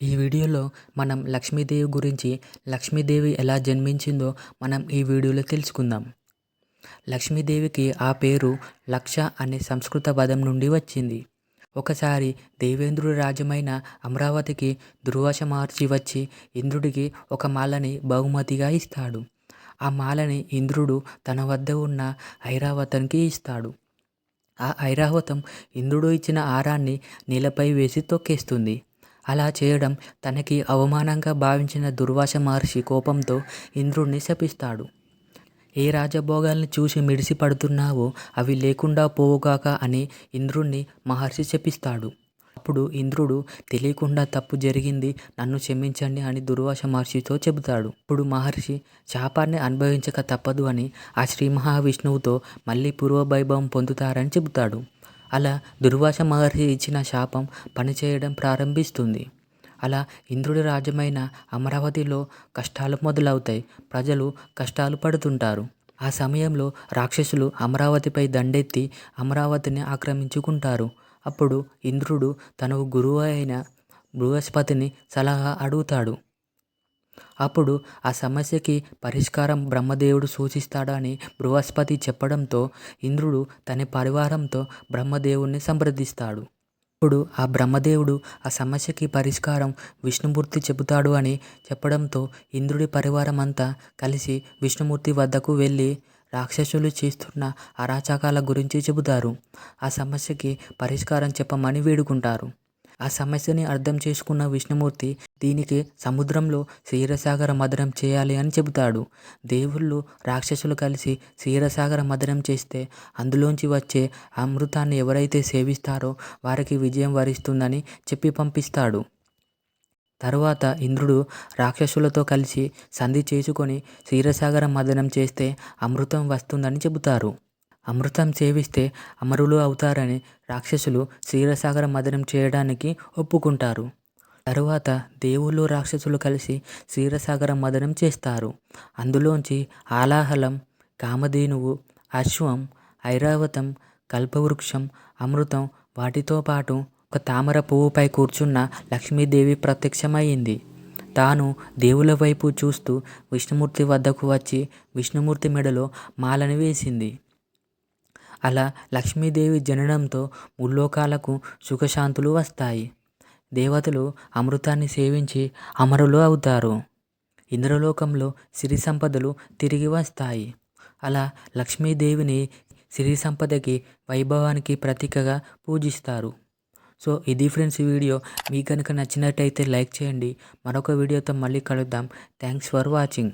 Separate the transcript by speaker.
Speaker 1: ఈ వీడియోలో మనం లక్ష్మీదేవి గురించి, లక్ష్మీదేవి ఎలా జన్మించిందో మనం ఈ వీడియోలో తెలుసుకుందాం. లక్ష్మీదేవికి ఆ పేరు లక్ష అనే సంస్కృత పదం నుండి వచ్చింది. ఒకసారి దేవేంద్రుడి రాజ్యమైన అమరావతికి దుర్వాస మహర్షి వచ్చి ఇంద్రుడికి ఒక మాలని బహుమతిగా ఇస్తాడు. ఆ మాలని ఇంద్రుడు తన వద్ద ఉన్న ఐరావతంకి ఇస్తాడు. ఆ ఐరావతం ఇంద్రుడు ఇచ్చిన ఆహారాన్ని నేలపై వేసి తొక్కేస్తుంది. అలా చేయడం తనకి అవమానంగా భావించిన దుర్వాస మహర్షి కోపంతో ఇంద్రుడిని శపిస్తాడు. ఏ రాజభోగాల్ని చూసి మిడిసి పడుతున్నావో అవి లేకుండా పోవుగాక అని ఇంద్రుణ్ణి మహర్షి శపిస్తాడు. అప్పుడు ఇంద్రుడు తెలియకుండా తప్పు జరిగింది, నన్ను క్షమించండి అని దుర్వాస మహర్షితో చెబుతాడు. ఇప్పుడు మహర్షి శాపాన్ని అనుభవించక తప్పదు అని ఆ శ్రీ మహావిష్ణువుతో మళ్ళీ పూర్వవైభవం పొందుతారని చెబుతాడు. అలా దుర్వాస మహర్షి ఇచ్చిన శాపం పనిచేయడం ప్రారంభిస్తుంది. అలా ఇంద్రుడి రాజ్యమైన అమరావతిలో కష్టాలు మొదలవుతాయి. ప్రజలు కష్టాలు పడుతుంటారు. ఆ సమయంలో రాక్షసులు అమరావతిపై దండెత్తి అమరావతిని ఆక్రమించుకుంటారు. అప్పుడు ఇంద్రుడు తనకు గురువు అయిన బృహస్పతిని సలహా అడుగుతాడు. అప్పుడు ఆ సమస్యకి పరిష్కారం బ్రహ్మదేవుడు సూచిస్తాడని బృహస్పతి చెప్పడంతో ఇంద్రుడు తన పరివారంతో బ్రహ్మదేవుణ్ణి సంప్రదిస్తాడు. ఇప్పుడు ఆ బ్రహ్మదేవుడు ఆ సమస్యకి పరిష్కారం విష్ణుమూర్తి చెబుతాడు అని చెప్పడంతో ఇంద్రుడి పరివారం అంతా కలిసి విష్ణుమూర్తి వద్దకు వెళ్ళి రాక్షసులు చేస్తున్న అరాచకాల గురించి చెబుతారు. ఆ సమస్యకి పరిష్కారం చెప్పమని వేడుకుంటారు. ఆ సమస్యని అర్థం చేసుకున్న విష్ణుమూర్తి దీనికి సముద్రంలో క్షీరసాగర మథనం చేయాలి అని చెబుతాడు. దేవుళ్ళు రాక్షసులు కలిసి క్షీరసాగర మథనం చేస్తే అందులోంచి వచ్చే అమృతాన్ని ఎవరైతే సేవిస్తారో వారికి విజయం వరిస్తుందని చెప్పి పంపిస్తాడు. తరువాత ఇంద్రుడు రాక్షసులతో కలిసి సంధి చేసుకొని క్షీరసాగర మథనం చేస్తే అమృతం వస్తుందని చెబుతారు. అమృతం సేవిస్తే అమరులు అవుతారని రాక్షసులు క్షీరసాగర మథనం చేయడానికి ఒప్పుకుంటారు. తరువాత దేవుళ్ళు రాక్షసులు కలిసి క్షీరసాగర మథనం చేస్తారు. అందులోంచి ఆలాహలం, కామధేనువు, అశ్వం, ఐరావతం, కల్పవృక్షం, అమృతం, వాటితో పాటు ఒక తామర పువ్వుపై కూర్చున్న లక్ష్మీదేవి ప్రత్యక్షమయ్యింది. తాను దేవుల వైపు చూస్తూ విష్ణుమూర్తి వద్దకు వచ్చి విష్ణుమూర్తి మెడలో మాలను వేసింది. అలా లక్ష్మీదేవి జననంతో ముల్లోకాలకు సుఖశాంతులు వస్తాయి. దేవతలు అమృతాన్ని సేవించి అమరులు అవుతారు. ఇంద్రలోకంలో సిరి సంపదలు తిరిగి వస్తాయి. అలా లక్ష్మీదేవిని సిరి సంపదకి, వైభవానికి ప్రతీకగా పూజిస్తారు. సో ఇది ఫ్రెండ్స్ ఈ వీడియో. మీకు కనుక నచ్చినట్టయితే లైక్ చేయండి. మరొక వీడియోతో మళ్ళీ కలుద్దాం. Thanks for watching.